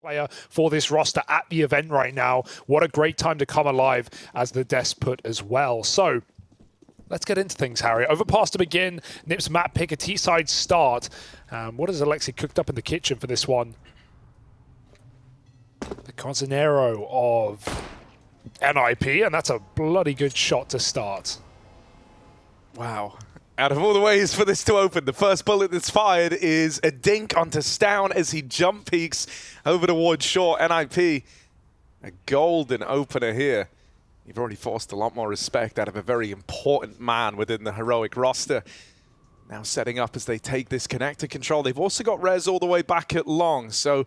player for this roster at the event right now. What a great time to come alive as the desk put as well. So let's get into things, Harry. Overpass to begin. NiP's map pick, a T-side start. What has Alexi cooked up in the kitchen for this one? The Cozinero of NiP, and that's a bloody good shot to start. Wow. Out of all the ways for this to open, the first bullet that's fired is a dink onto Stown as he jump peeks over towards short. NiP, a golden opener here. You've already forced a lot more respect out of a very important man within the Heroic roster. Now setting up as they take this connector control. They've also got Rez all the way back at long, so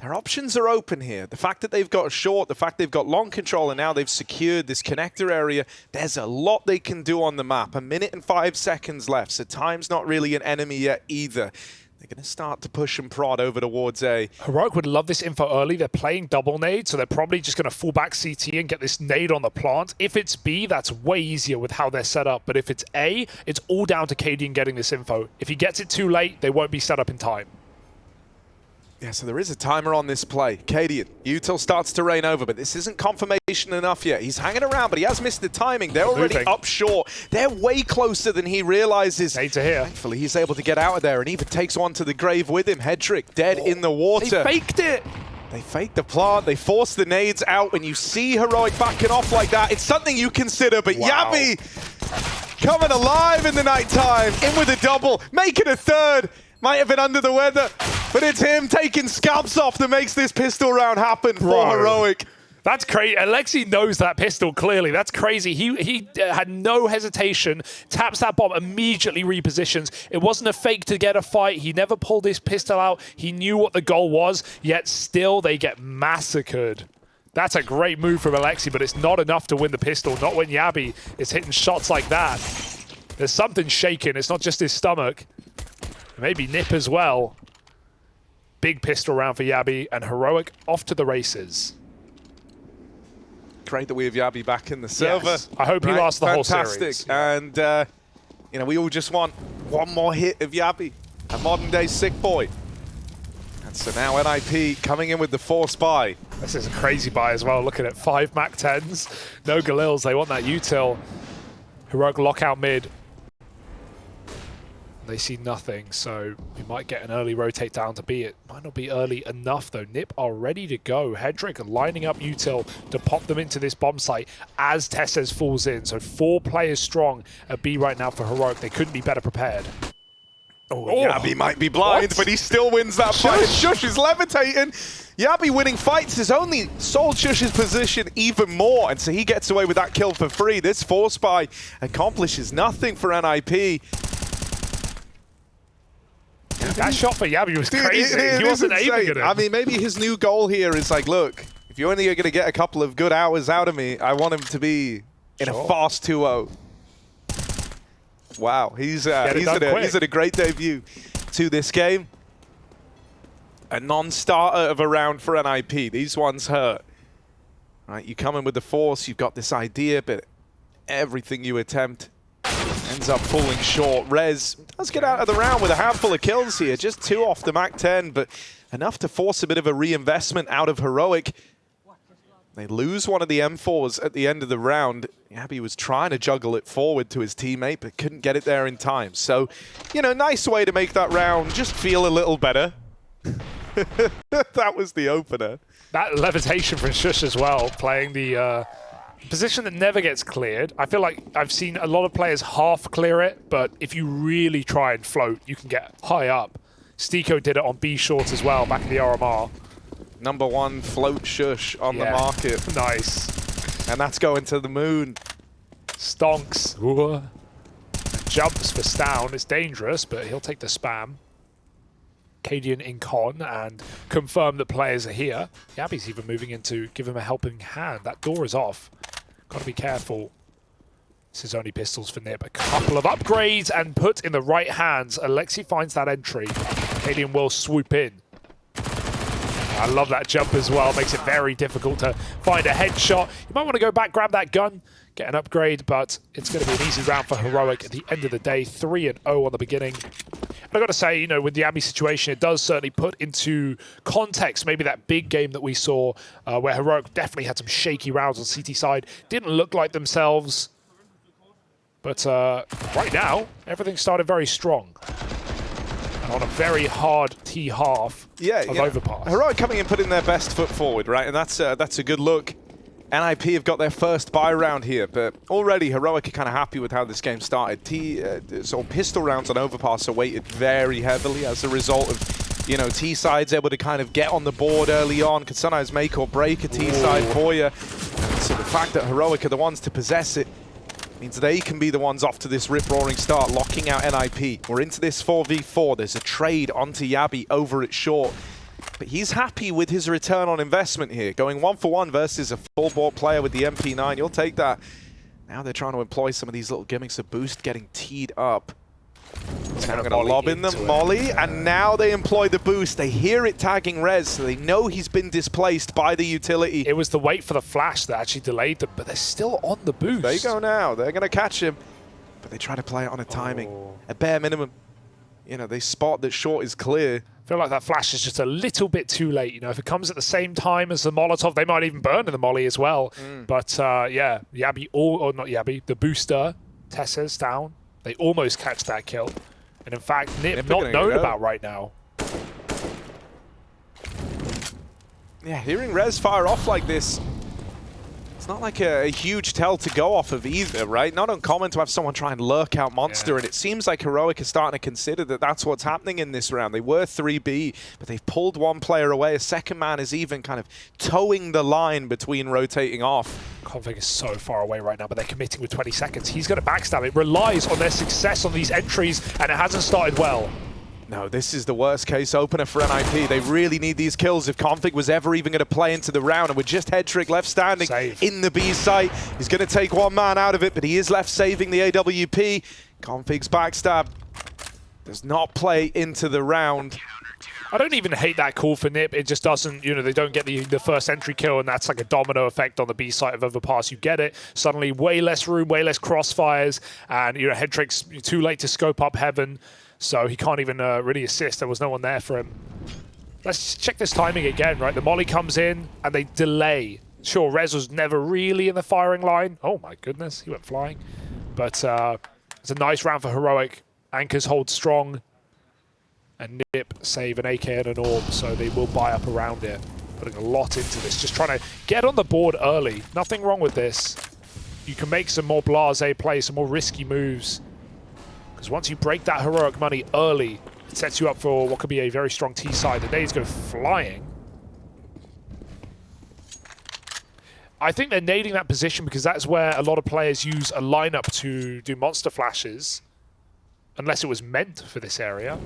their options are open here. The fact that they've got short, the fact they've got long control, and now they've secured this connector area, there's a lot they can do on the map. 1 minute and 5 seconds left, so time's not really an enemy yet either. They're going to start to push and prod over towards A. Heroic would love this info early. They're playing double nade, so they're probably just going to fall back CT and get this nade on the plant. If it's B, that's way easier with how they're set up. But if it's A, it's all down to cadiaN getting this info. If he gets it too late, they won't be set up in time. Yeah, so there is a timer on this play. cadiaN, util starts to rain over, but this isn't confirmation enough yet. He's hanging around, but he has missed the timing. They're already up short. They're way closer than he realizes. Nade to here. Thankfully, he's able to get out of there and even takes one to the grave with him. Hedrick dead in the water. They faked it. They faked the plant. They forced the nades out. When you see Heroic backing off like that, it's something you consider. But wow. jabbi coming alive in the nighttime. In with a double. Making a third. Might have been under the weather, but it's him taking scalps off that makes this pistol round happen for Heroic. That's crazy. Alexi knows that pistol clearly. That's crazy. He had no hesitation, taps that bomb, immediately repositions. It wasn't a fake to get a fight. He never pulled his pistol out. He knew what the goal was, yet still they get massacred. That's a great move from Alexi, but it's not enough to win the pistol, not when jabbi is hitting shots like that. There's something shaking. It's not just his stomach. Maybe NiP as well. Big pistol round for jabbi, and Heroic off to the races. Great that we have jabbi back in the server. Yes. I hope he lasts the whole series. Fantastic. And, you know, we all just want one more hit of jabbi, a modern-day sick boy. And so now NiP coming in with the force buy. This is a crazy buy as well, looking at 5 Mac 10s. No Galils, they want that util. Heroic lockout mid. They see nothing, so we might get an early rotate down to B. It might not be early enough, though. NiP are ready to go. Hedrick lining up util to pop them into this bomb site as TeSeS falls in. So 4 players strong at B right now for Heroic. They couldn't be better prepared. jabbi might be blind, but he still wins that fight. Shush is levitating. jabbi winning fights has only sold Shush's position even more, and so he gets away with that kill for free. This force buy accomplishes nothing for NiP. That shot for jabbi was crazy. He wasn't aiming at him. I mean, maybe his new goal here is like, look, if you're only going to get a couple of good hours out of me, I want him to be in a fast 2-0. Wow, he's at a great debut to this game. A non-starter of a round for NiP. These ones hurt. Right, you come in with the force, you've got this idea, but everything you attempt ends up falling short. Rez does get out of the round with a handful of kills here. Just 2 off the Mac 10, but enough to force a bit of a reinvestment out of Heroic. They lose one of the M4s at the end of the round. jabbi was trying to juggle it forward to his teammate, but couldn't get it there in time. So, you know, nice way to make that round just feel a little better. That was the opener. That levitation from Shush as well, playing the position that never gets cleared. I feel like I've seen a lot of players half clear it, but if you really try and float, you can get high up. Stiko did it on B short as well, back in the RMR. #1 float Shush on the market. Nice. And that's going to the moon. Stonks. Ooh. Jumps for Stown. It's dangerous, but he'll take the spam. cadiaN in con and confirm that players are here. jabbi's even moving in to give him a helping hand. That door is off. Got to be careful. This is only pistols for NiP. A couple of upgrades and put in the right hands. Alexi finds that entry. cadiaN will swoop in. I love that jump as well. Makes it very difficult to find a headshot. You might want to go back, grab that gun, get an upgrade, but it's going to be an easy round for Heroic at the end of the day. 3-0 on the beginning. But I got to say, you know, with the jabbi situation, it does certainly put into context maybe that big game that we saw where Heroic definitely had some shaky rounds on CT side. Didn't look like themselves. But right now, everything started very strong. And on a very hard T half of Overpass. Heroic coming in, putting their best foot forward, right? And that's a good look. NiP have got their first buy round here, but already Heroic are kind of happy with how this game started. So pistol rounds on Overpass are weighted very heavily as a result of, you know, T-side's able to kind of get on the board early on, can sometimes make or break a T-side for you. So the fact that Heroic are the ones to possess it means they can be the ones off to this rip-roaring start, locking out NiP. We're into this 4v4. There's a trade onto jabbi over at short. But he's happy with his return on investment here. Going 1-for-1 versus a full-bought player with the MP9. You'll take that. Now they're trying to employ some of these little gimmicks of boost, getting teed up. He's now going to lob in the molly, and now they employ the boost. They hear it tagging Rez, so they know he's been displaced by the utility. It was the wait for the flash that actually delayed them, but they're still on the boost. There you go now. They're going to catch him, but they try to play it on a timing. A bare minimum. You know, they spot that short is clear. I feel like that flash is just a little bit too late. You know, if it comes at the same time as the Molotov, they might even burn in the molly as well. But yeah, jabbi, or not jabbi, the booster, TeSeS down. They almost catch that kill. And in fact, NiP not known about right now. Yeah, hearing Rez fire off like this, it's not like a huge tell to go off of either, right? Not uncommon to have someone try and lurk out Monster, and it seems like Heroic is starting to consider that that's what's happening in this round. They were 3B, but they've pulled one player away. A second man is even kind of towing the line between rotating off. Config is so far away right now, but they're committing with 20 seconds. He's going to backstab. It relies on their success on these entries, and it hasn't started well. No, this is the worst case opener for NiP. They really need these kills if Config was ever even going to play into the round. And with just Headtrick left standing in the B site, he's going to take one man out of it, but he is left saving the AWP. Config's backstab does not play into the round. I don't even hate that call for NiP. It just doesn't, you know, they don't get the first entry kill, and that's like a domino effect on the B site of Overpass. You get it, suddenly way less room, way less crossfires, and, you know, Headtrick's too late to scope up Heaven. So he can't even really assist. There was no one there for him. Let's check this timing again, right? The molly comes in and they delay. Sure, Rez was never really in the firing line. Oh my goodness, he went flying. But it's a nice round for Heroic. Anchors hold strong. And NiP save an AK and an orb, so they will buy up around it. Putting a lot into this, just trying to get on the board early. Nothing wrong with this. You can make some more blasé plays, some more risky moves. Because once you break that Heroic money early, it sets you up for what could be a very strong T side. The nades go flying. I think they're nading that position because that's where a lot of players use a lineup to do monster flashes, unless it was meant for this area.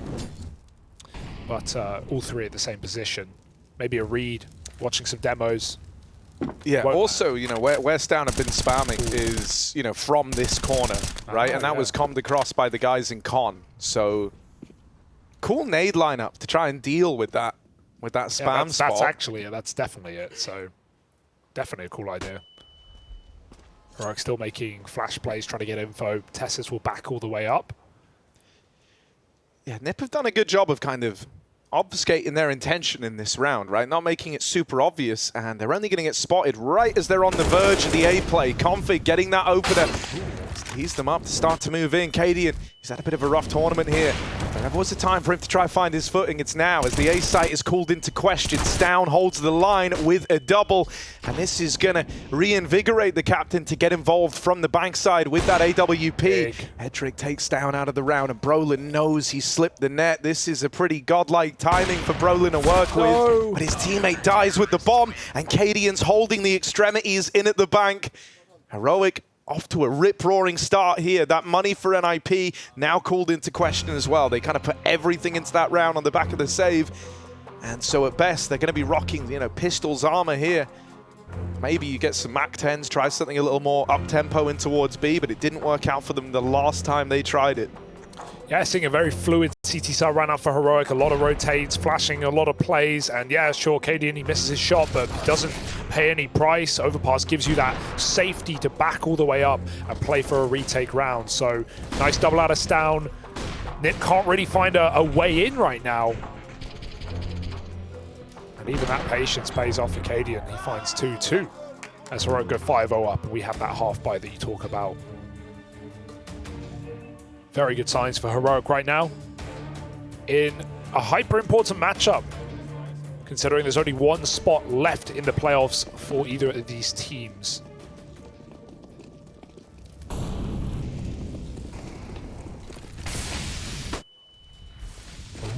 But all three at the same position. Maybe a read, watching some demos. Yeah, also, you know, where Stown have been spamming is, you know, from this corner, right? And that was commed across by the guys in Con. So, cool nade lineup to try and deal with that spam spot. That's actually it. That's definitely it. So, definitely a cool idea. Heroic still making flash plays, trying to get info. TeSeS will back all the way up. Yeah, NiP have done a good job of kind of obfuscating their intention in this round, right? Not making it super obvious, and they're only going to get spotted right as they're on the verge of the A play. Config getting that opener. Tease them up to start to move in. cadiaN, he's had a bit of a rough tournament here. There was a time for him to try and find his footing. It's now as the A site is called into question. Stown holds the line with a double, and this is going to reinvigorate the captain to get involved from the bank side with that AWP. Headtrick takes Stown out of the round, and Brolin knows he slipped the net. This is a pretty godlike timing for Brolin to work with, but his teammate dies with the bomb, and cadiaN's holding the extremities in at the bank. Heroic off to a rip-roaring start here. That money for NiP now called into question as well. They kind of put everything into that round on the back of the save. And so at best, they're going to be rocking, you know, Pistol's armor here. Maybe you get some MAC-10s, try something a little more up-tempo in towards B, but it didn't work out for them the last time they tried it. Yeah, seeing a very fluid CT side run up for Heroic, a lot of rotates, flashing a lot of plays, and yeah, sure, cadiaN, he misses his shot, but he doesn't pay any price. Overpass gives you that safety to back all the way up and play for a retake round. So nice double out of Stown. NiP can't really find a way in right now. And even that patience pays off for cadiaN. He finds 2-2. As Heroic go 5-0 up, and we have that half bite that you talk about. Very good signs for Heroic right now in a hyper-important matchup, considering there's only one spot left in the playoffs for either of these teams.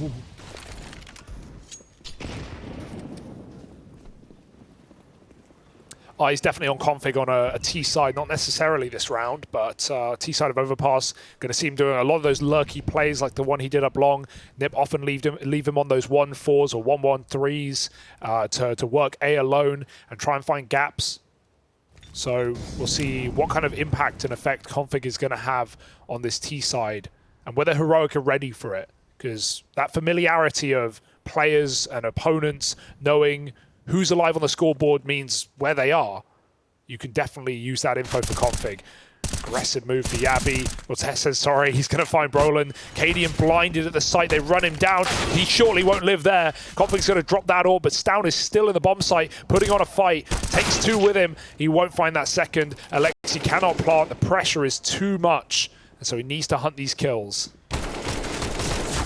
Ooh. He's definitely on config on a T side, not necessarily this round, but T side of Overpass. Going to see him doing a lot of those lurky plays like the one he did up long. NiP often leave him on those 1-4s or 1-1-3s to work A alone and try and find gaps. So we'll see what kind of impact and effect config is going to have on this T side and whether Heroic are ready for it. Because that familiarity of players and opponents knowing who's alive on the scoreboard means where they are. You can definitely use that info for config. Aggressive move for jabbi. Well, TeSeS, sorry, he's going to find brollan. cadiaN blinded at the site. They run him down. He surely won't live there. config's going to drop that orb, but Stown is still in the bomb site, putting on a fight. Takes 2 with him. He won't find that second. Alexi cannot plant. The pressure is too much, and so he needs to hunt these kills.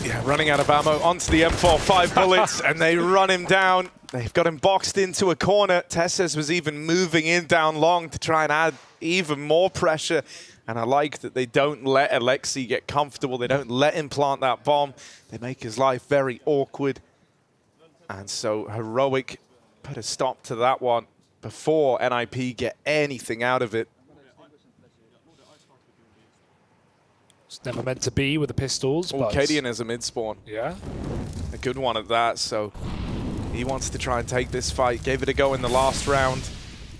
Yeah, running out of ammo onto the M4, 5 bullets, and they run him down. They've got him boxed into a corner. TeSeS was even moving in down long to try and add even more pressure. And I like that they don't let Alexi get comfortable. They don't let him plant that bomb. They make his life very awkward. And so Heroic put a stop to that one before NiP get anything out of it. It's never meant to be with the pistols. Well, cadiaN is a mid-spawn. Yeah. A good one at that, so he wants to try and take this fight. Gave it a go in the last round.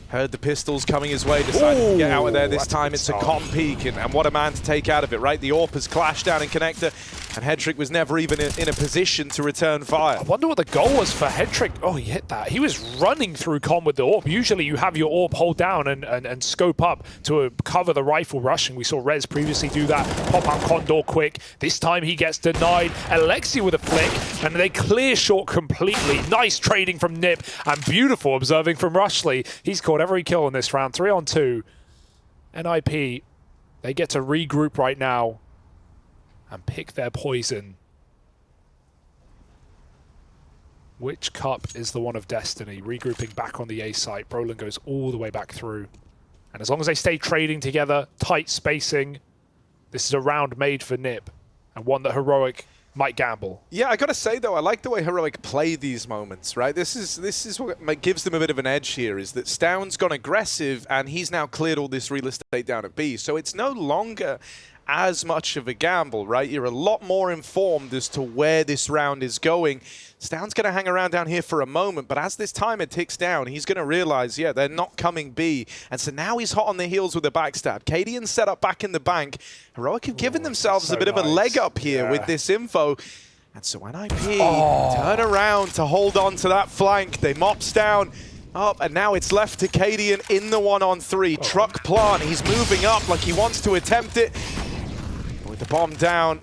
Heard the pistols coming his way, decided to get out of there. This time it's a comp peek, and what a man to take out of it, right? The AWP has clashed down in connector, and Hedrick was never even in a position to return fire. I wonder what the goal was for Hedrick. Oh, he hit that. He was running through com with the AWP. Usually you have your AWP hold down and scope up to cover the rifle rushing. We saw Rez previously do that. Pop out Condor quick. This time he gets denied. Alexi with a flick, and they clear short completely. Nice trading from NiP, and beautiful observing from Rushley. He's caught every kill in this round, 3-on-2. NiP, they get to regroup right now and pick their poison. Which cup is the one of destiny? Regrouping back on the A site. brollan goes all the way back through. And as long as they stay trading together, tight spacing, this is a round made for NiP, and one that Heroic might gamble. Yeah, I gotta say though, I like the way Heroic play these moments, right? This is what gives them a bit of an edge here, is that Stown's gone aggressive and he's now cleared all this real estate down at B. So it's no longer as much of a gamble, right? You're a lot more informed as to where this round is going. Stown's going to hang around down here for a moment, but as this timer ticks down, he's going to realize, yeah, they're not coming B. And so now he's hot on the heels with a backstab. cadiaN set up back in the bank. Heroic have given themselves a bit of a leg up here with this info. And so NiP turn around to hold on to that flank. They mops down. Up, and now it's left to cadiaN in the 1-on-3. Truck plant, he's moving up like he wants to attempt it. With the bomb down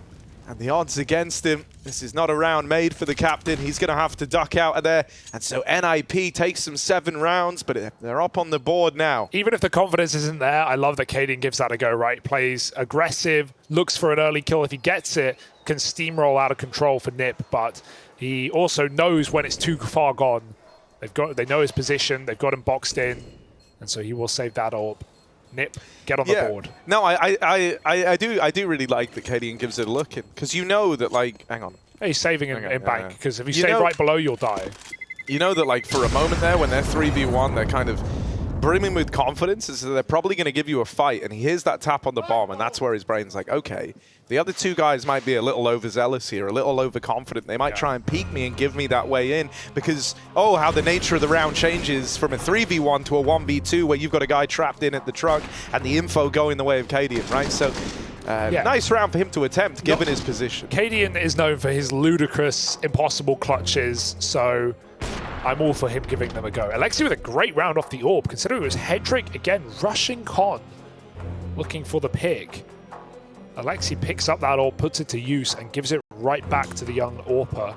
and the odds against him, this is not a round made for the captain. He's going to have to duck out of there. And so NiP takes some 7 rounds, but they're up on the board now. Even if the confidence isn't there, I love that cadiaN gives that a go, right? Plays aggressive, looks for an early kill. If he gets it, can steamroll out of control for NiP, but he also knows when it's too far gone. They know his position, they've got him boxed in, and so he will save that AWP. NiP, get on the board. No, I do really like that cadiaN gives it a look in, because you know that, like, hang on. He's saving him in bank, because if you stay right below, you'll die. You know that, like, for a moment there, when they're 3v1, they're kind of brimming with confidence, so they're probably going to give you a fight, and he hears that tap on the bomb, and that's where his brain's like, okay, the other 2 guys might be a little overzealous here, a little overconfident. They might try and peek me and give me that way in, because, oh, how the nature of the round changes from a 3v1 to a 1v2, where you've got a guy trapped in at the truck, and the info going the way of cadiaN, right? So, nice round for him to attempt, given his position. cadiaN is known for his ludicrous, impossible clutches, so I'm all for him giving them a go. Alexi with a great round off the AWP, considering it was Hedrick, again, rushing con, looking for the pick. Alexi picks up that ult, puts it to use, and gives it right back to the young Orpa.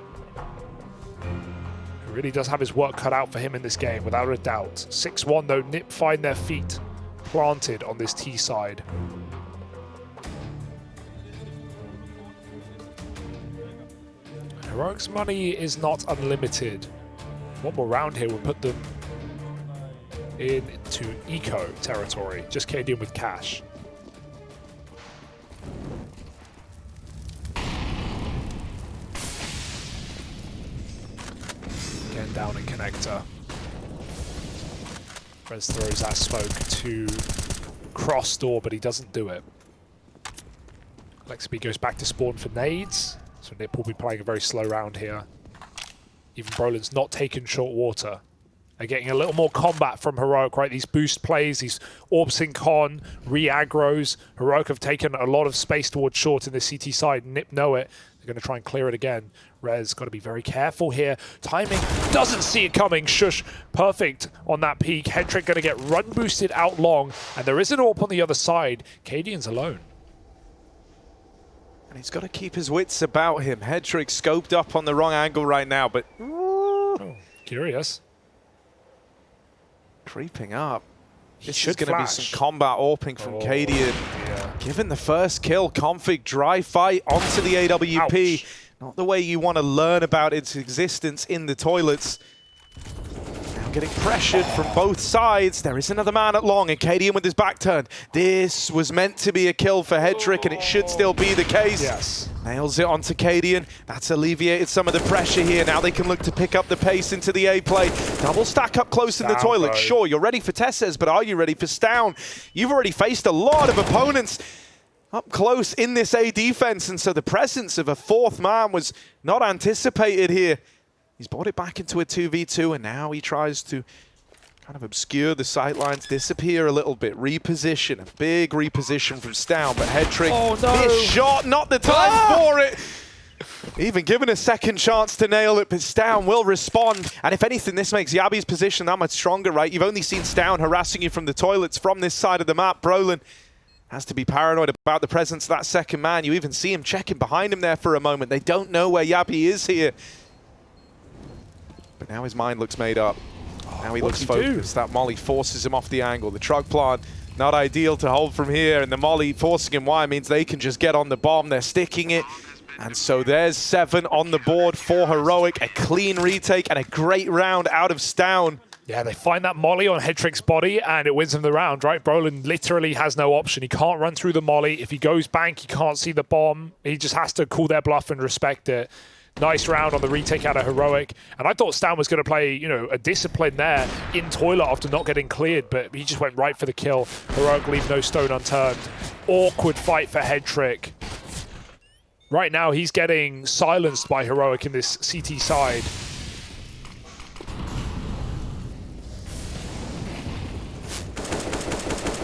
Who really does have his work cut out for him in this game, without a doubt. 6-1 though, NiP find their feet planted on this T side. Heroic's money is not unlimited. One more round here will put them into eco territory. Just cadiaN with cash. Again down in connector. Rez throws that smoke to cross door, but he doesn't do it. Lexby goes back to spawn for nades. So NiP will be playing a very slow round here. Even Brolin's not taken short water. They're getting a little more combat from Heroic, right? These boost plays, these orbs in con, re-aggros. Heroic have taken a lot of space towards short in the CT side. NiP know it. They're going to try and clear it again. Rez got to be very careful here. Timing, doesn't see it coming. Shush, perfect on that peak. Hedrick going to get run boosted out long. And there is an AWP on the other side. cadiaN's alone. And he's got to keep his wits about him. Hedrick scoped up on the wrong angle right now, but... Oh, curious. Creeping up. This is going to be some combat AWPing from cadiaN. Yeah. Given the first kill, Config dry fight onto the AWP. Ouch. Not the way you want to learn about its existence in the toilets. Now getting pressured from both sides. There is another man at long, and cadiaN with his back turned. This was meant to be a kill for Hedrick, and it should still be the case. Yes. Nails it onto cadiaN. That's alleviated some of the pressure here. Now they can look to pick up the pace into the A play. Double stack up close in the toilet. Sure, you're ready for TeSeS, but are you ready for Stown? You've already faced a lot of opponents up close in this A defense, and so the presence of a fourth man was not anticipated here. He's brought it back into a 2v2, and now he tries to kind of obscure the sightlines, disappear a little bit, reposition, a big reposition from Stown, but Hedrick, this shot, not the time for it. Even given a second chance to nail it, but Stown will respond. And if anything, this makes jabbi's position that much stronger, right? You've only seen Stown harassing you from the toilets from this side of the map. Brolin has to be paranoid about the presence of that second man. You even see him checking behind him there for a moment. They don't know where jabbi is here. But now his mind looks made up. Now he looks focused. That molly forces him off the angle. The truck plant, not ideal to hold from here. And the molly forcing him wide means they can just get on the bomb. They're sticking it. And so there's 7 on the board for Heroic. A clean retake and a great round out of Stown. Yeah, they find that molly on Hedrick's body and it wins them the round, right? Brolin literally has no option. He can't run through the molly. If he goes bank, he can't see the bomb. He just has to call their bluff and respect it. Nice round on the retake out of Heroic. And I thought Stown was going to play, you know, a discipline there in toilet after not getting cleared, but he just went right for the kill. Heroic leave no stone unturned. Awkward fight for Hedrick. Right now, he's getting silenced by Heroic in this CT side.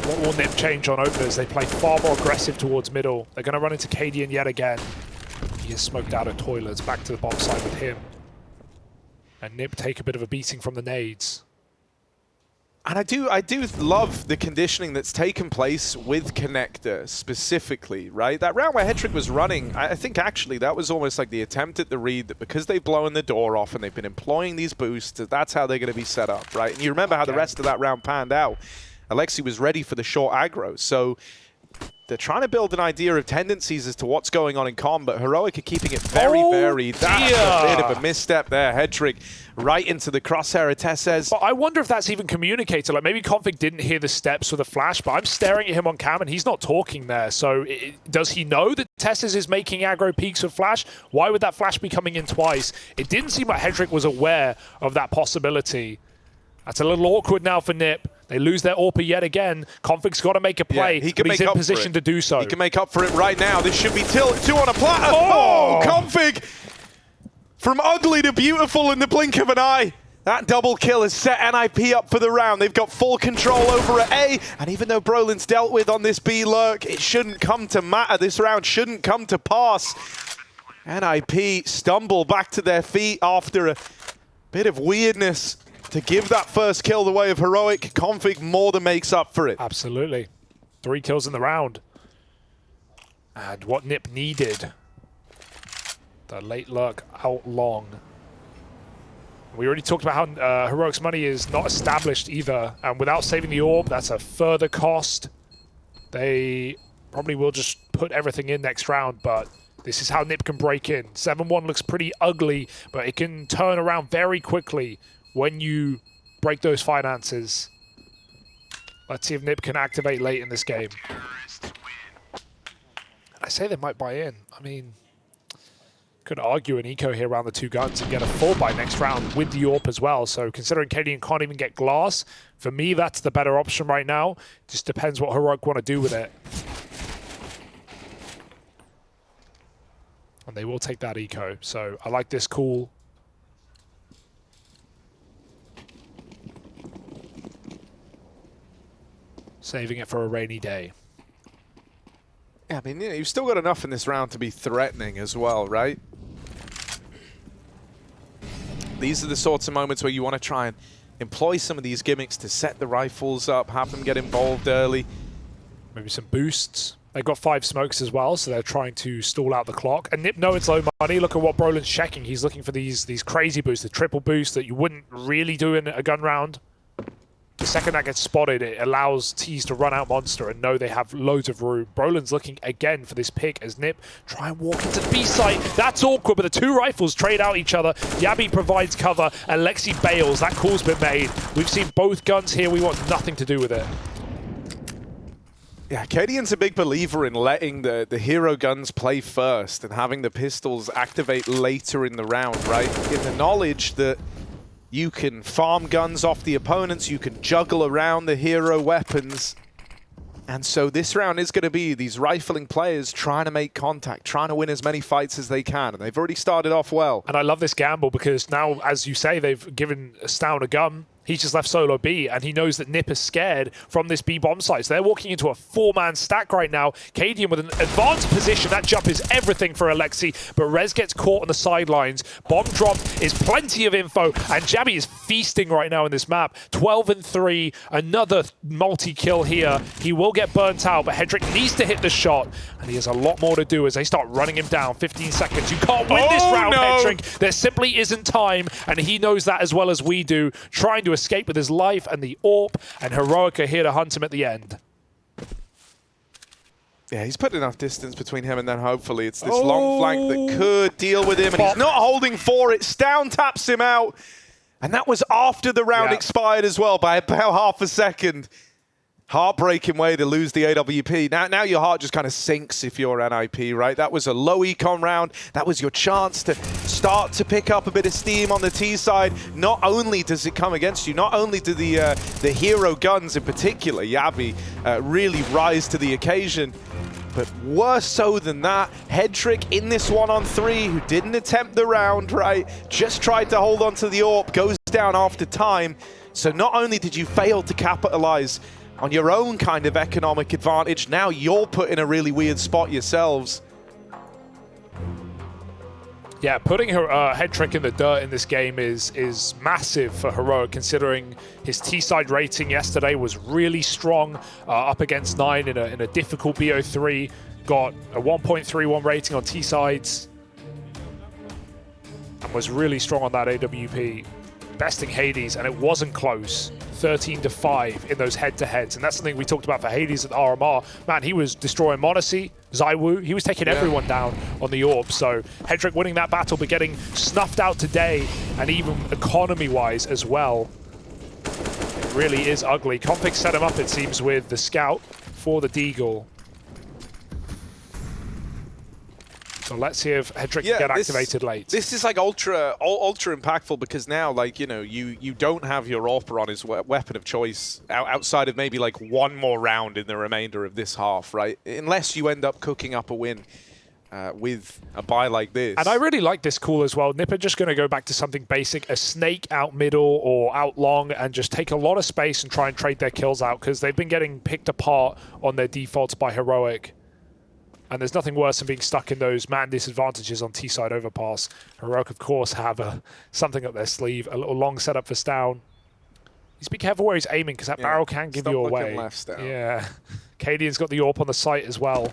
What will NiP change on openers? They play far more aggressive towards middle. They're going to run into cadiaN yet again. He is smoked out of toilets. Back to the bomb side with him. And NiP take a bit of a beating from the nades. And I do love the conditioning that's taken place with Connector specifically, right? That round where Hedrick was running, I think actually that was almost like the attempt at the read that because they've blown the door off and they've been employing these boosts, that's how they're going to be set up, right? And you remember how the rest of that round panned out. Alexi was ready for the short aggro, so they're trying to build an idea of tendencies as to what's going on in com, but Heroic are keeping it very varied. That's a bit of a misstep there. Hedrick right into the crosshair of TeSeS. But I wonder if that's even communicated. Like maybe Config didn't hear the steps for the flash, but I'm staring at him on cam and he's not talking there. So does he know that TeSeS is making aggro peaks with flash? Why would that flash be coming in twice? It didn't seem like Hedrick was aware of that possibility. That's a little awkward now for NiP. They lose their AWP yet again. Config's got to make a play, he can but he's in position to do so. He can make up for it right now. This should be 2 on a platter. Oh, Config! From ugly to beautiful in the blink of an eye. That double kill has set NiP up for the round. They've got full control over at A, and even though Brolin's dealt with on this B lurk, it shouldn't come to matter. This round shouldn't come to pass. NiP stumble back to their feet after a bit of weirdness to give that first kill the way of Heroic. Config more than makes up for it. Absolutely. 3 kills in the round. And what NiP needed, the late lurk out long. We already talked about how Heroic's money is not established either, and without saving the orb, that's a further cost. They probably will just put everything in next round, but this is how NiP can break in. 7-1 looks pretty ugly, but it can turn around very quickly when you break those finances. Let's see if NiP can activate late in this game. I say they might buy in. I mean, could argue an eco here around the 2 guns and get a 4 buy next round with the AWP as well. So considering cadiaN can't even get glass, for me that's the better option right now. Just depends what Heroic want to do with it. And they will take that eco. So I like this call. Saving it for a rainy day. Yeah, I mean, you know, you've still got enough in this round to be threatening as well, right? These are the sorts of moments where you want to try and employ some of these gimmicks to set the rifles up, have them get involved early. Maybe some boosts. They've got 5 smokes as well, so they're trying to stall out the clock. And NiP know it's low money. Look at what Brolin's checking. He's looking for these crazy boosts, the triple boost that you wouldn't really do in a gun round. The second that gets spotted, it allows TeSeS to run out Monster and know they have loads of room. Brolin's looking again for this pick as NiP try and walk into the B site. That's awkward, but the 2 rifles trade out each other. jabbi provides cover, and Lexi bails. That call's been made. We've seen both guns here. We want nothing to do with it. Yeah, cadiaN's a big believer in letting the hero guns play first and having the pistols activate later in the round, right? In the knowledge that you can farm guns off the opponents, you can juggle around the hero weapons. And so this round is going to be these rifling players trying to make contact, trying to win as many fights as they can. And they've already started off well. And I love this gamble because now, as you say, they've given Stown a gun. He's just left solo B, and he knows that NiP is scared from this B bomb site. So they're walking into a 4-man stack right now. cadiaN with an advanced position. That jump is everything for Alexi, but Rez gets caught on the sidelines. Bomb drop is plenty of info, and jabbi is feasting right now in this map. 12-3, another multi-kill here. He will get burnt out, but Hedrick needs to hit the shot, and he has a lot more to do as they start running him down. 15 seconds. You can't win this round, no. Hedrick. There simply isn't time, and he knows that as well as we do. Trying to escape with his life and the AWP, and Heroic are here to hunt him at the end. Yeah, he's put enough distance between him and then hopefully it's this long flank that could deal with him, and he's not holding for it. Stown taps him out, and that was after the round expired as well by about half a second. Heartbreaking way to lose the AWP. Now your heart just kind of sinks if you're NiP, right? That was a low econ round. That was your chance to start to pick up a bit of steam on the T side. Not only does it come against you, not only do the hero guns in particular, jabbi, really rise to the occasion, but worse so than that, Hedrick in this 1-on-3, who didn't attempt the round, right? Just tried to hold on to the AWP, goes down after time. So not only did you fail to capitalize on your own kind of economic advantage, now you're put in a really weird spot yourselves. Yeah, putting Hedrick in the dirt in this game is massive for Heroic, considering his T-side rating yesterday was really strong, up against 9 in a difficult BO3. Got a 1.31 rating on T-sides and was really strong on that AWP, besting Hades, and it wasn't close. 13-5 in those head-to-heads, and that's something we talked about for Hades at RMR. Man, he was destroying Monacy, Zywoo, he was taking everyone down on the AWP, so Hedrick winning that battle but getting snuffed out today, and even economy-wise as well. It really is ugly. Config set him up, it seems, with the scout for the Deagle. So let's see if Hedrick can get activated late. This is like ultra impactful because now, like, you know, you don't have your AWP on his weapon of choice outside of maybe like one more round in the remainder of this half, right? Unless you end up cooking up a win with a buy like this. And I really like this call as well. NiP are just going to go back to something basic, a snake out middle or out long, and just take a lot of space and try and trade their kills out, because they've been getting picked apart on their defaults by Heroic. And there's nothing worse than being stuck in those man disadvantages on T-side overpass. Heroic, of course, have something up their sleeve, a little long setup for Stown. Just be careful where he's aiming, because that barrel can give you away. Left, Stown. Yeah. cadiaN's got the AWP on the site as well.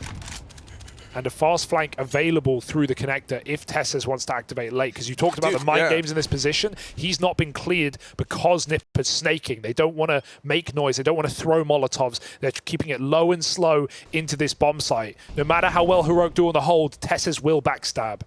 and a fast flank available through the connector if TeSeS wants to activate late. Because you talked about the mind games in this position. He's not been cleared because NiP is snaking. They don't want to make noise. They don't want to throw Molotovs. They're keeping it low and slow into this bomb site. No matter how well Heroic do on the hold, TeSeS will backstab.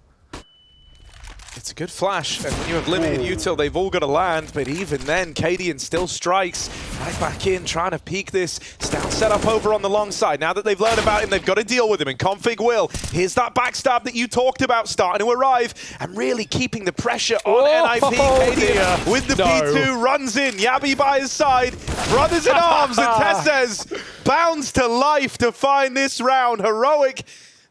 It's a good flash, and when you have limited util, they've all got to land, but even then, cadiaN still strikes. Right back in, trying to peek this. Stout set up over on the long side. Now that they've learned about him, they've got to deal with him, and Config will. Here's that backstab that you talked about starting to arrive, and really keeping the pressure on NiP. cadiaN with the P2 runs in, jabbi by his side, brothers in arms, and TeSeS bounds to life to find this round. Heroic,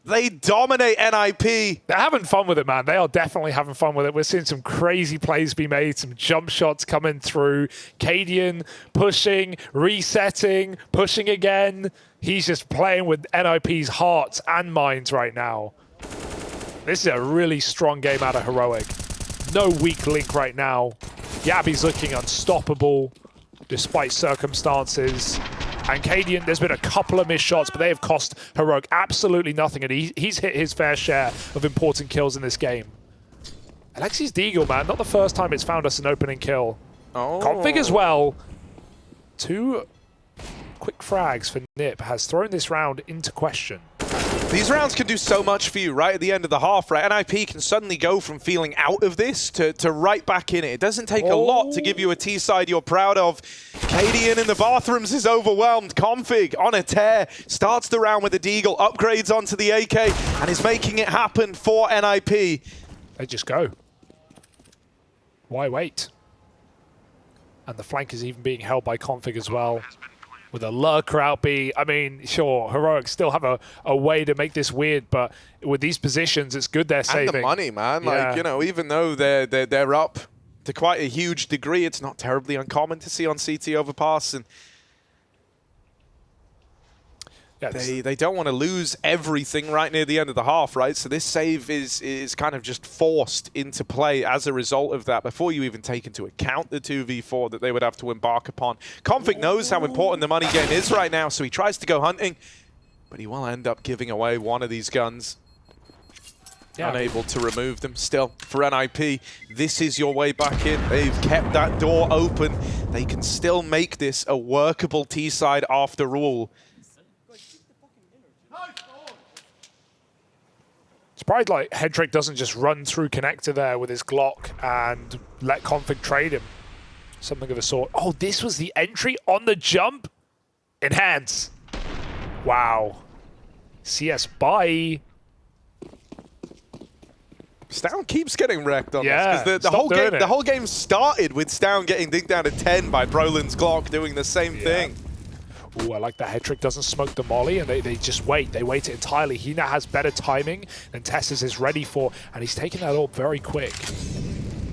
they dominate NiP. They're having fun with it, man. They are definitely having fun with it. We're seeing some crazy plays be made, some jump shots coming through. cadiaN pushing, resetting, pushing again. He's just playing with NiP's hearts and minds right now. This is a really strong game out of Heroic. No weak link right now. jabbi's looking unstoppable despite circumstances. And cadiaN, there's been a couple of missed shots, but they have cost Heroic absolutely nothing, and he's hit his fair share of important kills in this game. Alexi's Deagle, man, not the first time it's found us an opening kill. Config as well. 2 quick frags for NiP has thrown this round into question. These rounds can do so much for you right at the end of the half, right? NiP can suddenly go from feeling out of this to right back in it. It doesn't take a lot to give you a T-side you're proud of. cadiaN in the bathrooms is overwhelmed. Config on a tear, starts the round with a Deagle, upgrades onto the AK, and is making it happen for NiP. They just go. Why wait? And the flank is even being held by Config as well. With a lurker out B. I mean, sure, Heroic still have a way to make this weird, but with these positions, it's good they're saving. And the money, man. Like, you know, even though they're up to quite a huge degree, it's not terribly uncommon to see on CT Overpass. And they don't want to lose everything right near the end of the half, right? So this save is kind of just forced into play as a result of that before you even take into account the 2v4 that they would have to embark upon. Config knows how important the money game is right now, so he tries to go hunting, but he will end up giving away one of these guns. Unable to remove them. Still, for NiP, this is your way back in. They've kept that door open. They can still make this a workable T-side after all. It's probably like Hedrick doesn't just run through connector there with his Glock and let Config trade him. Something of a sort. Oh, this was the entry on the jump? Enhance. Wow. CS by. Stown keeps getting wrecked on this because the whole game started with Stown getting dinked down to 10 by Brolin's Glock doing the same thing. Ooh, I like that Hedrick doesn't smoke the molly, and they just wait. They wait it entirely. He now has better timing than TeSeS is ready for, and he's taking that up very quick.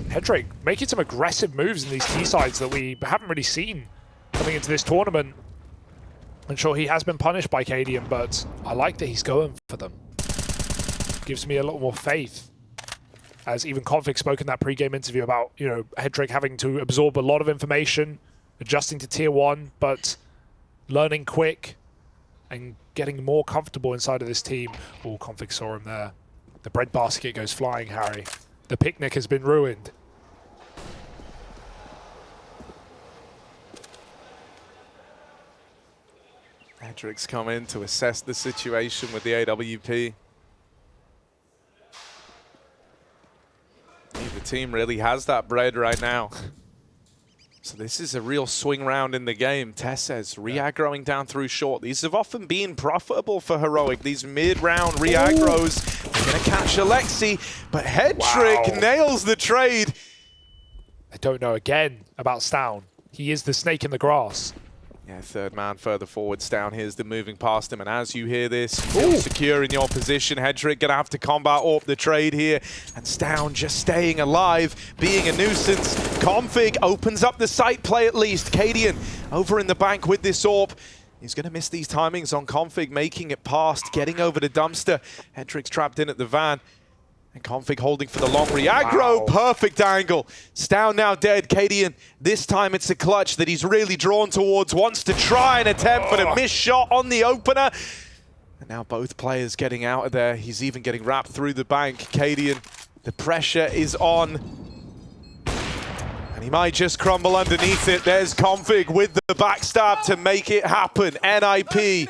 Hedrick making some aggressive moves in these T-sides that we haven't really seen coming into this tournament. And sure, he has been punished by cadiaN, but I like that he's going for them. Gives me a lot more faith. As even Config spoke in that pre-game interview about, you know, Hedrick having to absorb a lot of information, adjusting to tier 1, but learning quick and getting more comfortable inside of this team. Oh, Config saw him there. The bread basket goes flying, Harry. The picnic has been ruined. Hedrick's come in to assess the situation with the AWP. Neither team really has that bread right now. So this is a real swing round in the game. TeSeS re-aggroing down through short. These have often been profitable for Heroic. These mid-round re-aggros. They're going to catch Alexi, but Hedrick nails the trade. I don't know again about Stown. He is the snake in the grass. Yeah, third man further forward. Stown here's the moving past him, and as you hear this, feel secure in your position. Hedrick gonna have to combat AWP the trade here, and Stown just staying alive, being a nuisance. Config opens up the site play at least. cadiaN over in the bank with this AWP. He's gonna miss these timings on Config, making it past, getting over the dumpster. Hedrick's trapped in at the van. And Config holding for the long re-aggro. Perfect angle. Stown now dead. cadiaN, this time it's a clutch that he's really drawn towards. Wants to try and attempt, but a missed shot on the opener. And now both players getting out of there. He's even getting wrapped through the bank. cadiaN, the pressure is on. And he might just crumble underneath it. There's Config with the backstab to make it happen. NiP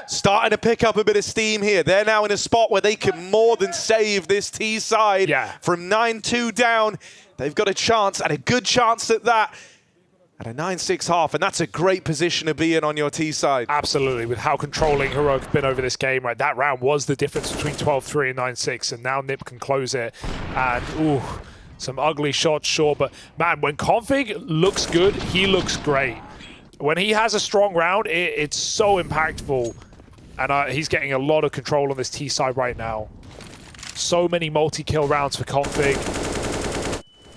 starting to pick up a bit of steam here. They're now in a spot where they can more than save this T side from 9-2 down. They've got a chance, and a good chance at that, at a 9-6 half, and that's a great position to be in on your T side. Absolutely, with how controlling Heroic have been over this game, right? That round was the difference between 12-3 and 9-6, and now NiP can close it. And, ooh, some ugly shots, sure, but man, when Config looks good, he looks great. When he has a strong round, it's so impactful, and he's getting a lot of control on this T side right now. So many multi-kill rounds for Config.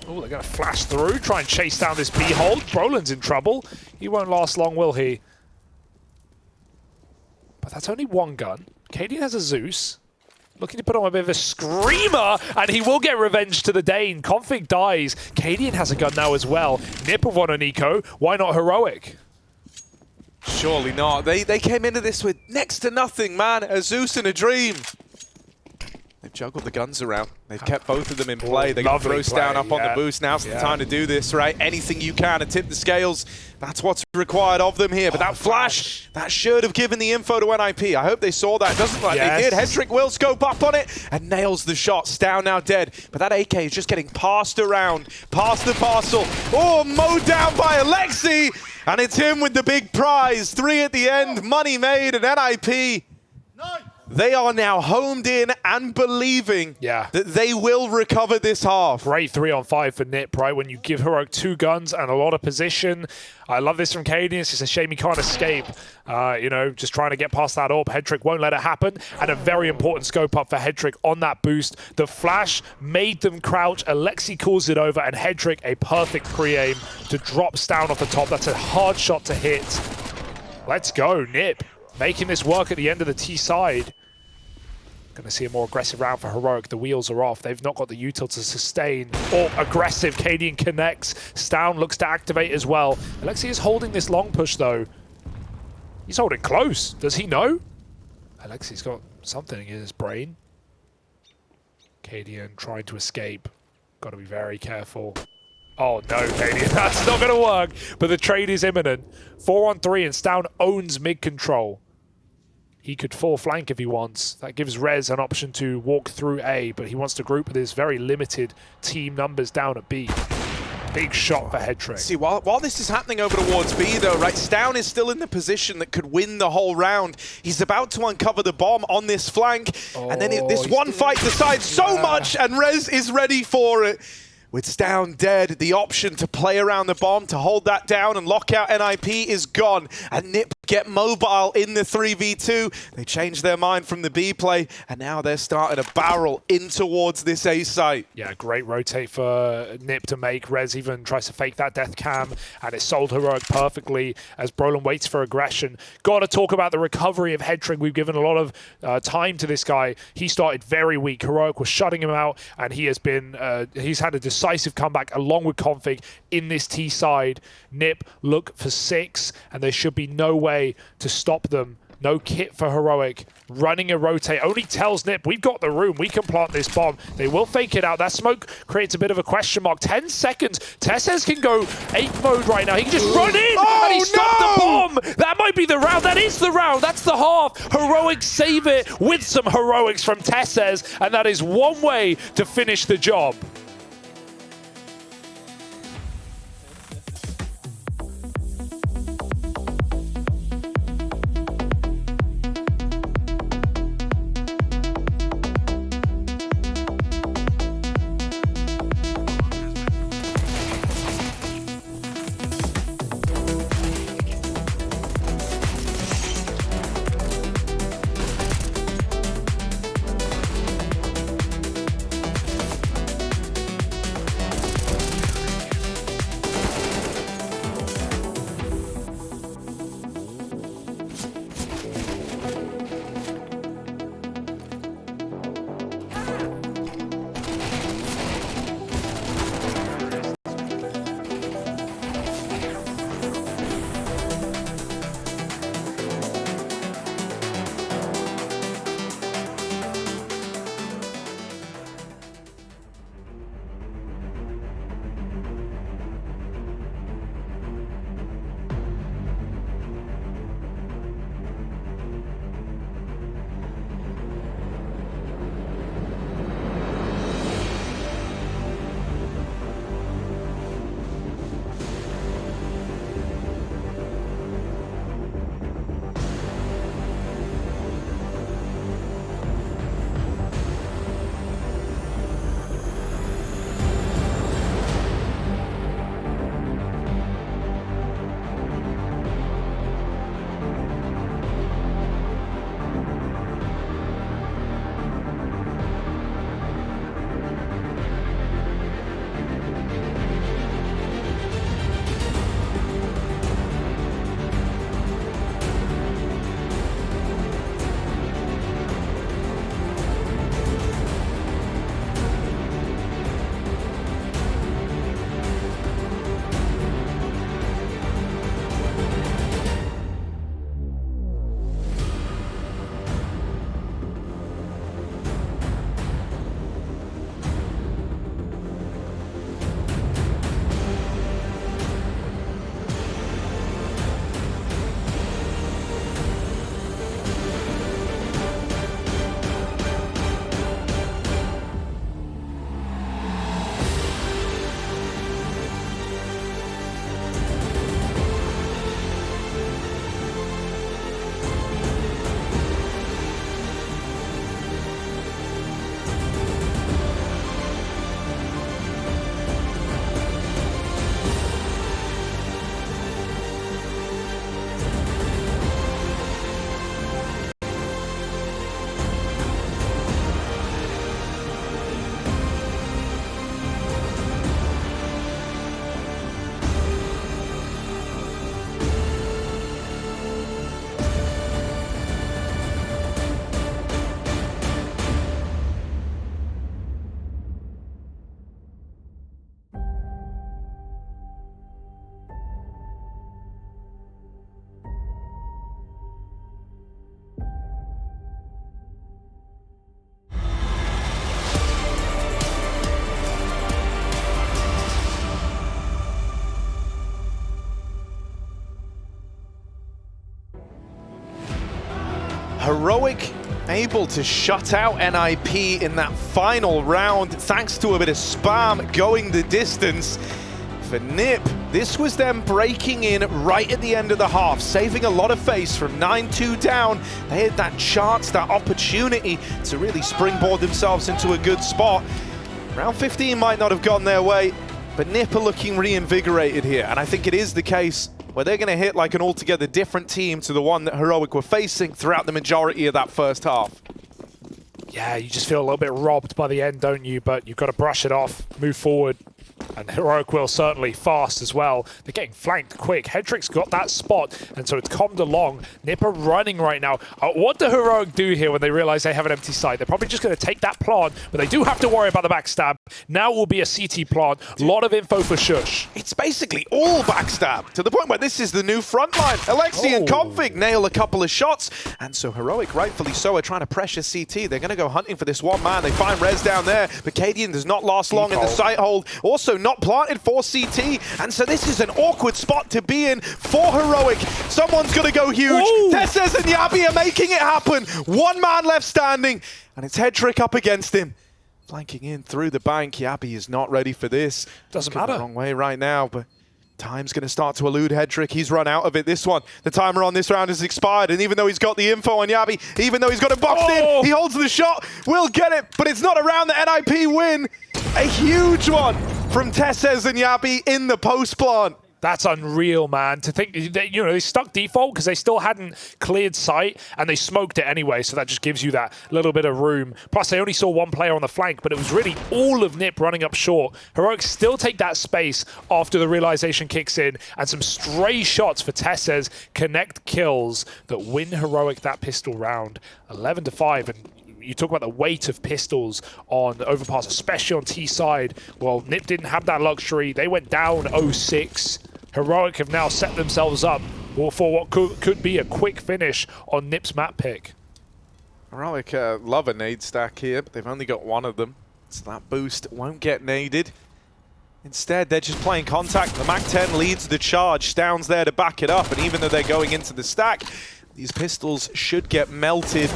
Oh, they're going to flash through, try and chase down this B hold. Brolin's in trouble. He won't last long, will he? But that's only one gun. cadiaN has a Zeus. Looking to put on a bit of a screamer, and he will get revenge to the Dane. Config dies. cadiaN has a gun now as well. NiP with one on Eco. Why not Heroic? Surely not. They came into this with next to nothing, man. A Zeus and a dream. They've juggled the guns around. They've kept both of them in play. They're going to throw Down up on the boost. Now's the time to do this, right? Anything you can to tip the scales. That's what's required of them here. But that flash, that should have given the info to NiP. I hope they saw that. It doesn't look like they did. Hedrick will scope up on it and nails the shot. Down now dead. But that AK is just getting passed around, past the parcel. Oh, mowed down by Alexi. And it's him with the big prize. 3 at the end, money made, and NiP. They are now homed in and believing that they will recover this half. Great 3-on-5 for NiP, right? When you give Heroic 2 guns and a lot of position. I love this from cadiaN. It's just a shame he can't escape. You know, just trying to get past that orb. Hedrick won't let it happen. And a very important scope up for Hedrick on that boost. The flash made them crouch. Alexi calls it over, and Hedrick a perfect pre-aim to drop down off the top. That's a hard shot to hit. Let's go, NiP. Making this work at the end of the T side. Going to see a more aggressive round for Heroic. The wheels are off. They've not got the util to sustain. Or aggressive. cadiaN connects. Stown looks to activate as well. Alexi is holding this long push, though. He's holding close. Does he know? Alexi's got something in his brain. cadiaN trying to escape. Got to be very careful. Oh no, cadiaN, that's not going to work. But the trade is imminent. 4-on-3, and Stown owns mid control. He could full flank if he wants. That gives Rez an option to walk through A, but he wants to group with his very limited team numbers down at B. Big shot for Hedrick. See, while this is happening over towards B, though, right, Stown is still in the position that could win the whole round. He's about to uncover the bomb on this flank, and then this one fight decides so much, and Rez is ready for it. With Stown dead, the option to play around the bomb, to hold that down and lock out NiP is gone. And NiP get mobile in the 3v2. They changed their mind from the B play, and now they're starting to barrel in towards this A site. Yeah, great rotate for NiP to make. Rez even tries to fake that death cam, and it sold Heroic perfectly as Brolin waits for aggression. Got to talk about the recovery of Hedrick. We've given a lot of time to this guy. He started very weak. Heroic was shutting him out, and he has been, he's had a decisive comeback along with Config in this T side. NiP look for 6, and there should be no way to stop them. No kit for Heroic. Running a rotate only tells NiP, we've got the room, we can plant this bomb. They will fake it out. That smoke creates a bit of a question mark. 10 seconds. TeSeS can go 8 mode right now. He can just run in, and he stopped the bomb. That might be the round. That is the round. That's the half. Heroic save it with some heroics from TeSeS, and that is one way to finish the job. Heroic able to shut out NiP in that final round thanks to a bit of spam going the distance. For NiP, this was them breaking in right at the end of the half, saving a lot of face from 9-2 down. They had that chance, that opportunity to really springboard themselves into a good spot. Round 15 might not have gone their way, but NiP are looking reinvigorated here, and I think it is the case where they're going to hit like an altogether different team to the one that Heroic were facing throughout the majority of that first half. Yeah, you just feel a little bit robbed by the end, don't you? But you've got to brush it off, move forward. And Heroic will certainly fast as well. They're getting flanked quick. Hedrick's got that spot, and so it's calmed along. NiP are running right now. What do Heroic do here when they realize they have an empty site? They're probably just going to take that plant, but they do have to worry about the backstab. Now will be a CT plant. A lot of info for Shush. It's basically all backstab, to the point where this is the new front line. Alexi and Config nail a couple of shots, and so Heroic, rightfully so, are trying to pressure CT. They're going to go hunting for this one man. They find Rez down there, but cadiaN does not last long in the site hold. Also not planted for CT, and so this is an awkward spot to be in for Heroic. Someone's gonna go huge. TeSeS and jabbi are making it happen. One man left standing, and it's Hedrick up against him. Flanking in through the bank. jabbi is not ready for this. Doesn't matter. The wrong way right now, but time's going to start to elude Hedrick. He's run out of it. This one, the timer on this round has expired, and even though he's got the info on jabbi, even though he's got it boxed in, he holds the shot, will get it, but it's not a round that NiP win. A huge one from TeSeS and jabbi in the post plant. That's unreal, man. To think, they stuck default because they still hadn't cleared sight, and they smoked it anyway, so that just gives you that little bit of room. Plus, they only saw one player on the flank, but it was really all of NiP running up short. Heroic still take that space after the realization kicks in, and some stray shots for TeSeS connect kills that win Heroic that pistol round. 11-5, and you talk about the weight of pistols on the Overpass, especially on T side. Well, NiP didn't have that luxury. They went down 0-6. Heroic have now set themselves up for what could be a quick finish on NiP's map pick. Heroic love a nade stack here, but they've only got one of them, so that boost won't get naded. Instead, they're just playing contact. The MAC-10 leads the charge. Stound's there to back it up, and even though they're going into the stack, these pistols should get melted.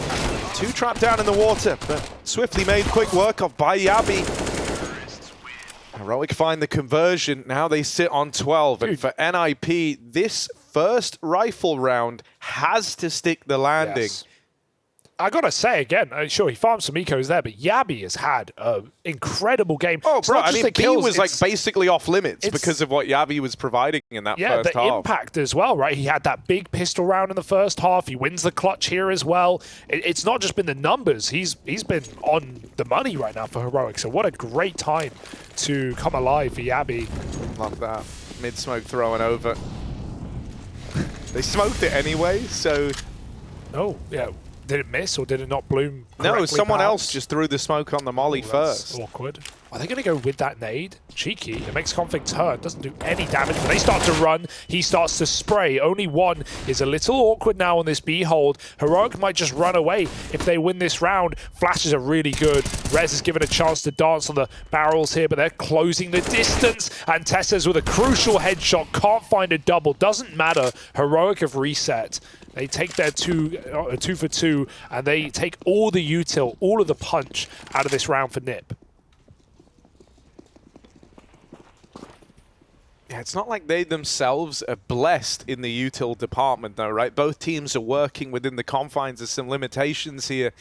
Two trapped down in the water, but swiftly made quick work of by jabbi. Heroic find the conversion. Now they sit on 12. And for NiP, this first rifle round has to stick the landing. Yes. I gotta say again, sure, he farmed some ecos there, but jabbi has had an incredible game. Oh, bro, I mean, B was like it's basically off limits because of what jabbi was providing in that first half. Yeah, the impact as well, right? He had that big pistol round in the first half. He wins the clutch here as well. It's not just been the numbers. He's been on the money right now for Heroic. So what a great time to come alive for jabbi. Love that. Mid-smoke throwing over. They smoked it anyway, so... Oh, yeah. Did it miss or did it not bloom correctly? No, someone perhaps? else just threw the smoke on the molly first. Awkward. Are they going to go with that nade? Cheeky. It makes Config turn. Doesn't do any damage, but they start to run. He starts to spray. Only one is a little awkward now on this B hold. Heroic might just run away if they win this round. Flashes are really good. Rez is given a chance to dance on the barrels here, but they're closing the distance. And TeSeS with a crucial headshot. Can't find a double. Doesn't matter. Heroic have reset. They take their two for two, and they take all the util, all of the punch out of this round for NiP. Yeah, it's not like they themselves are blessed in the util department, though, right? Both teams are working within the confines of some limitations here.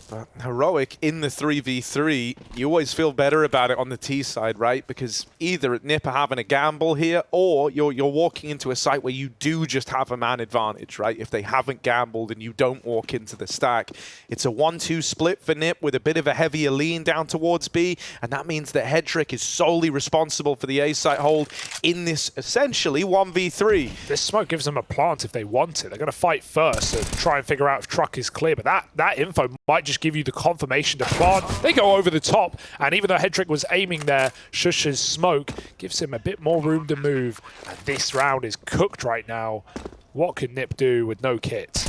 But Heroic in the 3v3, you always feel better about it on the T side, right? Because either NiP are having a gamble here, or you're walking into a site where you do just have a man advantage, right? If they haven't gambled and you don't walk into the stack. It's a 1-2 split for NiP with a bit of a heavier lean down towards B, and that means that Hedrick is solely responsible for the A site hold in this essentially 1v3. This smoke gives them a plant if they want it. They're going to fight first and try and figure out if truck is clear, but that info might just give you the confirmation to plant. They go over the top, and even though Hedrick was aiming there, Shush's smoke gives him a bit more room to move. And this round is cooked right now. What can NiP do with no kit?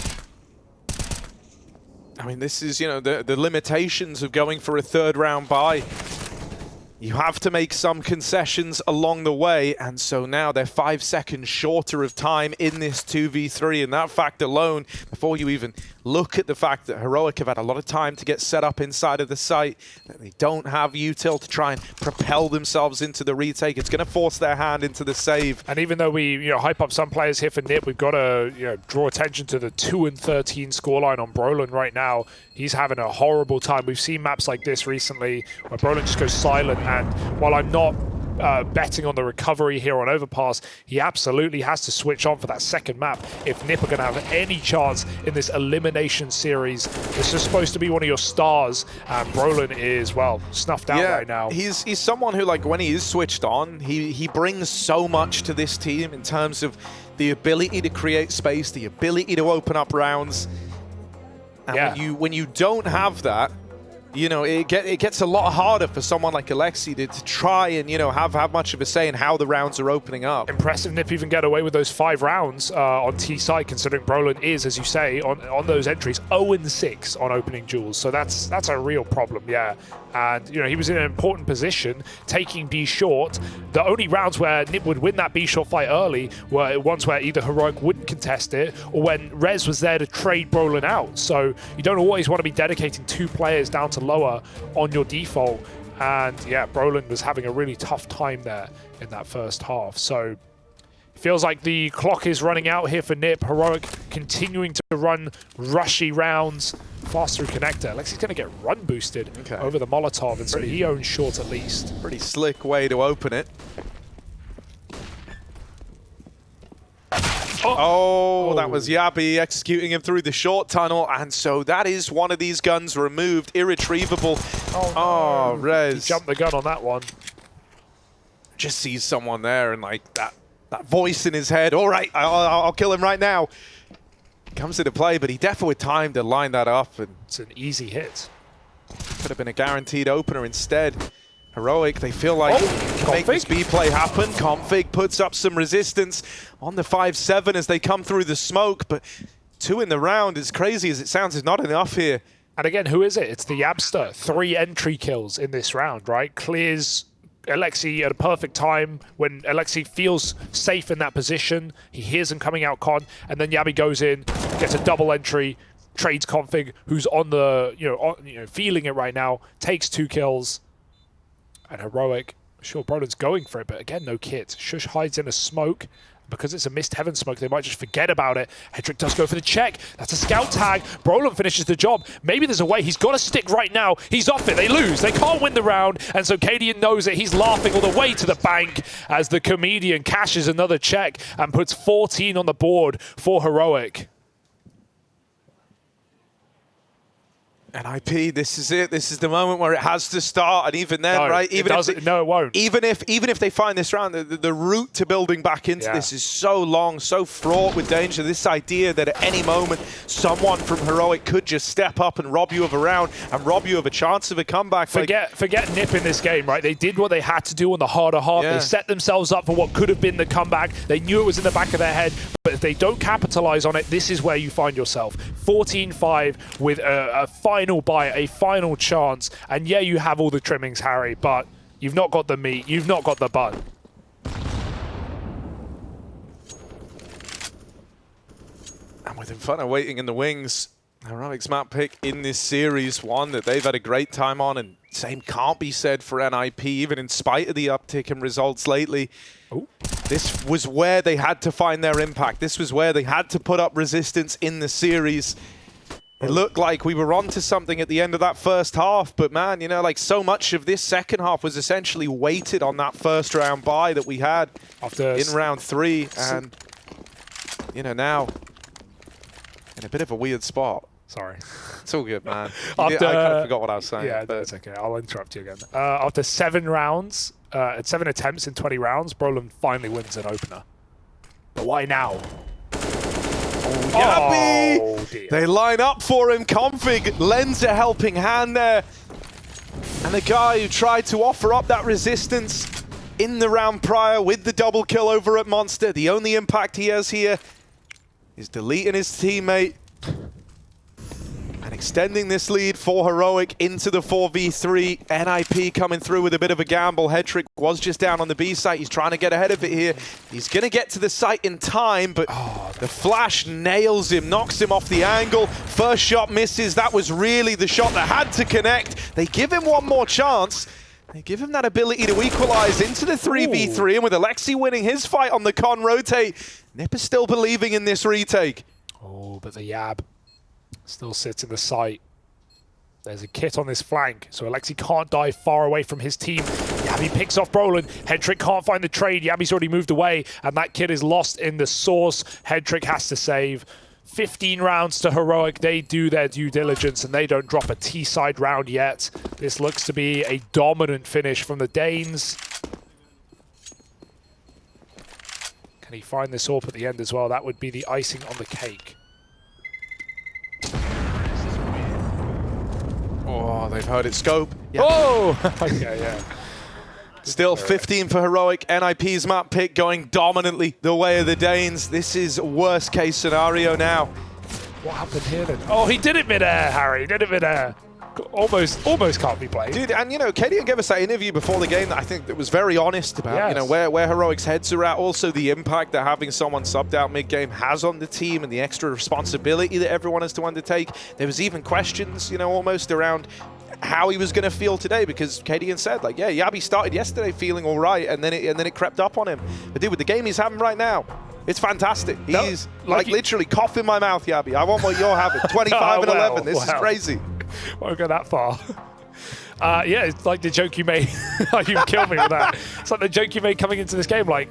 I mean, this is, the limitations of going for a third round buy. you have to make some concessions along the way, and so now they're 5 seconds shorter of time in this 2v3, and that fact alone, before you even look at the fact that Heroic have had a lot of time to get set up inside of the site, that they don't have util to try and propel themselves into the retake, it's going to force their hand into the save. And even though we hype up some players here for NiP, we've got to draw attention to the 2-13 scoreline on Brolin right now. He's having a horrible time. We've seen maps like this recently where Brolin just goes silent, and while I'm not betting on the recovery here on Overpass, he absolutely has to switch on for that second map if NiP are going to have any chance in this elimination series. This is supposed to be one of your stars, and Brolin is, well, snuffed out right now. He's someone who, like, when he is switched on, he brings so much to this team in terms of the ability to create space, the ability to open up rounds. And when you don't have that, it gets a lot harder for someone like Alexi to try and, have much of a say in how the rounds are opening up. Impressive NiP even get away with those 5 rounds on T side, considering Brolin is, as you say, on those entries, 0-6 on opening duels. So that's a real problem, yeah. And, he was in an important position, taking B short. The only rounds where NiP would win that B short fight early were ones where either Heroic wouldn't contest it, or when Rez was there to trade Brolin out. So you don't always want to be dedicating 2 players down to lower on your default. And yeah, Brolin was having a really tough time there in that first half. So it feels like the clock is running out here for NiP. Heroic continuing to run rushy rounds. Fast through connector. Alexi's going to get run boosted over the Molotov, and so he owns short at least. Pretty slick way to open it. Oh, that was jabbi executing him through the short tunnel, and so that is one of these guns removed, irretrievable. Oh, no. Rez. He jumped the gun on that one. Just sees someone there and like that voice in his head. All right, I'll kill him right now. Comes into play, but he definitely had time to line that up. And it's an easy hit. Could have been a guaranteed opener instead. Heroic, they feel like can make this B play happen. Config puts up some resistance on the 5-7 as they come through the smoke, but 2 in the round, as crazy as it sounds, is not enough here. And again, who is it? It's the Yabster. 3 entry kills in this round, right? Clears Alexi at a perfect time when Alexi feels safe in that position. He hears him coming out con, and then jabbi goes in, gets a double entry, trades Config, who's on the, feeling it right now, takes 2 kills. And Heroic, sure, Brolin's going for it, but again, no kit. Shush hides in a smoke. Because it's a missed heaven smoke, they might just forget about it. Hedrick does go for the check. That's a scout tag. Brolin finishes the job. Maybe there's a way. He's got to stick right now. He's off it. They lose. They can't win the round. And so cadiaN knows it. He's laughing all the way to the bank as the comedian cashes another check and puts 14 on the board for Heroic. And NiP, this is it. This is the moment where it has to start. And even then, right? Even no, it won't. Even if they find this round, the route to building back into this is so long, so fraught with danger. This idea that at any moment, someone from Heroic could just step up and rob you of a round and rob you of a chance of a comeback. Forget NiP in this game, right? They did what they had to do on the harder half. They set themselves up for what could have been the comeback. They knew it was in the back of their head. But if they don't capitalize on it, this is where you find yourself. 14-5 with a final bite, a final chance. And yeah, you have all the trimmings, Harry, but you've not got the meat. You've not got the bun. And with Inferno waiting in the wings, Heroic's map pick in this series, one that they've had a great time on, and same can't be said for NiP, even in spite of the uptick in results lately. Ooh. This was where they had to find their impact. This was where they had to put up resistance in the series. It looked like we were onto something at the end of that first half, but man, like so much of this second half was essentially weighted on that first round bye that we had in round 3. And, now in a bit of a weird spot. Sorry. It's all good, man. I kind of forgot what I was saying. Yeah, that's okay. I'll interrupt you again. After 7 rounds, at 7 attempts in 20 rounds, Brolin finally wins an opener. But why now? jabbi! Oh, dear. They line up for him. Config lends a helping hand there. And the guy who tried to offer up that resistance in the round prior with the double kill over at Monster, the only impact he has here is deleting his teammate. And extending this lead for Heroic into the 4v3. NiP coming through with a bit of a gamble. Hedrick was just down on the B site. He's trying to get ahead of it here. He's going to get to the site in time, but the flash nails him, knocks him off the angle. First shot misses. That was really the shot that had to connect. They give him one more chance. They give him that ability to equalize into the 3v3, and with Alexi winning his fight on the con rotate, NiP is still believing in this retake. Oh, but the Yab still sits in the site. There's a kit on this flank, so Alexi can't dive far away from his team. Jabbi picks off Brolin. Hedrick can't find the trade. Yabbi's already moved away, and that kit is lost in the source. Hedrick has to save. 15 rounds to Heroic. They do their due diligence, and they don't drop a T-side round yet. This looks to be a dominant finish from the Danes. Can he find this AWP at the end as well? That would be the icing on the cake. Oh, they've heard it scope. Yep. Oh! Okay, yeah. Still 15 for Heroic. NiP's map pick going dominantly the way of the Danes. This is worst case scenario now. What happened here then? Oh, he did it mid-air, Harry. He did it mid-air. Almost can't be played. Dude, and you know, cadiaN gave us that interview before the game that I think that was very honest about, you know, where Heroic's heads are at. Also the impact that having someone subbed out mid-game has on the team and the extra responsibility that everyone has to undertake. There was even questions, you know, almost around how he was going to feel today, because cadiaN said, like, yeah, Jabbi started yesterday feeling all right, and then it crept up on him. But dude, with the game he's having right now, it's fantastic. He's like literally cough in my mouth, Jabbi. I want what you're having. 25 and 11. This is crazy. Won't go that far. Yeah, it's like the joke you made. You killed me with that. It's like the joke you made coming into this game. Like,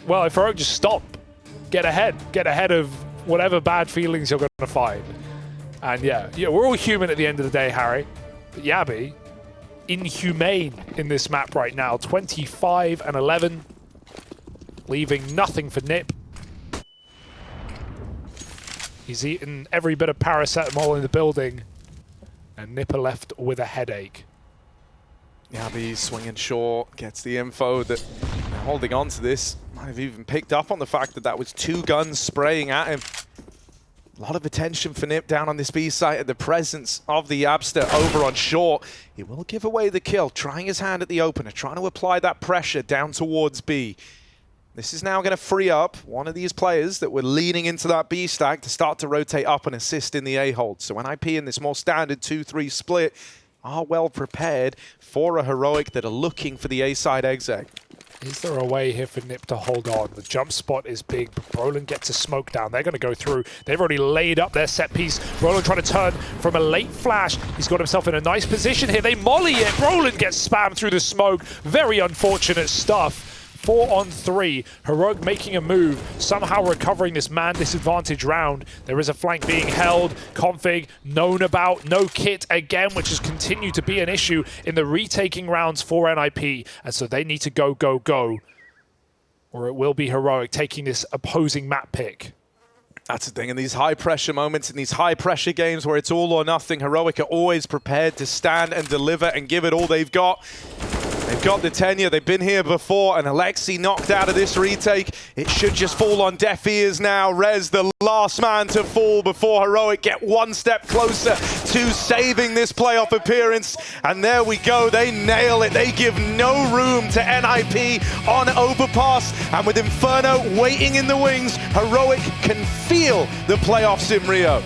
well, if Heroic just stop, get ahead of whatever bad feelings you're going to find. And yeah, we're all human at the end of the day, Harry. But Jabbi, inhumane in this map right now. 25 and 11, leaving nothing for NiP. He's eaten every bit of paracetamol in the building, and NiP are left with a headache. Jabbi swinging short, gets the info that they're holding on to this. Might have even picked up on the fact that that was 2 guns spraying at him. A lot of attention for NiP down on this B site at the presence of the Yabster over on short. He will give away the kill, trying his hand at the opener, trying to apply that pressure down towards B. This is now going to free up one of these players that were leaning into that B stack to start to rotate up and assist in the A hold. So NiP in this more standard 2-3 split are well prepared for a Heroic that are looking for the A side exec. Is there a way here for NiP to hold on? The jump spot is big, but Brolin gets a smoke down. They're going to go through. They've already laid up their set piece. Brolin trying to turn from a late flash. He's got himself in a nice position here. They molly it. Brolin gets spammed through the smoke. Very unfortunate stuff. 4 on 3. Heroic making a move, somehow recovering this man disadvantage round. There is a flank being held. Config known about. No kit again, which has continued to be an issue in the retaking rounds for NiP. And so they need to go, go, go. Or it will be Heroic taking this opposing map pick. That's the thing, in these high-pressure moments, in these high-pressure games where it's all or nothing, Heroic are always prepared to stand and deliver and give it all they've got. They've got the tenure, they've been here before, and Alexi knocked out of this retake. It should just fall on deaf ears now. Rez, the last man to fall before Heroic get one step closer to saving this playoff appearance. And there we go, they nail it. They give no room to NiP on Overpass. And with Inferno waiting in the wings, Heroic can feel the playoffs in Rio.